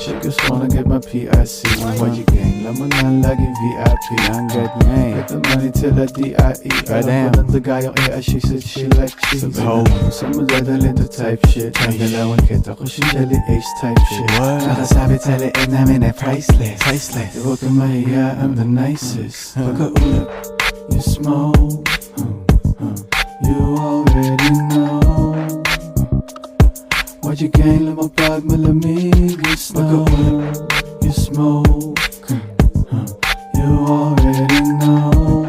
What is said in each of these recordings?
Chicas wanna get my PIC. YG gang, laman na lagi VIP. Ang get ngayon, get the money till the DIE. Alam ko lang tagayang she said she like cheese. Sa madadalhin to type shit. Ang dalawan kita ko si Jelly Ace type shit. Nakasabi talain namin ay priceless. Di huwag kang mahiya, I'm the nicest. Pagkaulap, you smoke, you already know. YG gang, lumapag malamig yung snow. You smoke, you already know.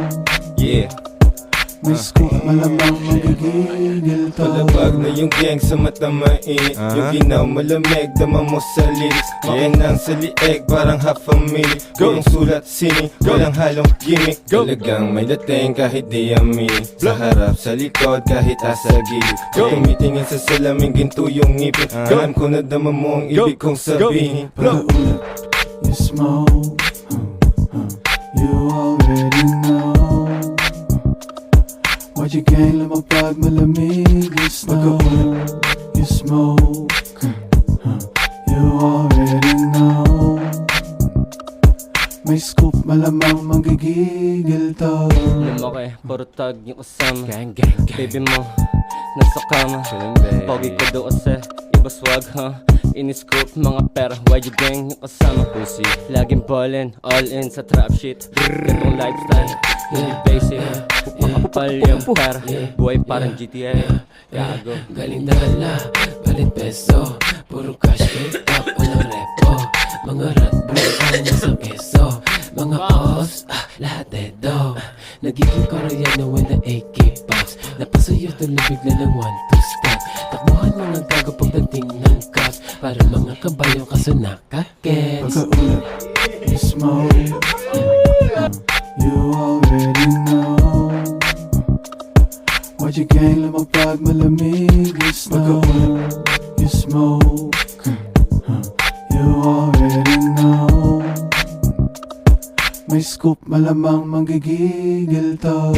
Yeah. May scoop, malamang magigigil to. Palabag na yung gang sa mata mainit. Yung ginaw malamig, dama mo sa lips. Makinang sa lieg, parang half a minute. Walang sulat, sining, walang halong gimmick. Talagang may dating kahit di amin. Sa harap, sa likod, kahit asa gilid. Tumitingin sa salamin, ginto yung ngipin. Alam ko na dama mo ang ibig kong sabihin. Pagkaulap, you smoke, you already know. YG gang, lumapag malamig yung snow. You smoke, you already know. May scoop, malamang magigigil to. Lumaki, puro tag yung kasama. Baby mo, nasa kama. Pogi ko doon kasi, iba swag ha. Iniscoop mga pera, YG gang yung kasama. Pussy, laging ballin', all in sa trap shit. Ganong lifestyle, hindi basic. Makapal yung pera, buhay parang GTA. Gago. Galing dala, balit peso. Puro cash pick up, walang repo. Mga rat boys ang nasa keso. Mga boss, lahat dedo. Nagiging koreano when the AK pops. Napasuyo tuloy bigla ng 1-2 step. Takbuhan mga gago pagdating ng cops. Para mga kabayo kaso nakakets. Pagkaulap, you smoke, you already know. YG gang, lumapag malamig yung snow. You smoke, you already know. May scoop, malamang magigigil to.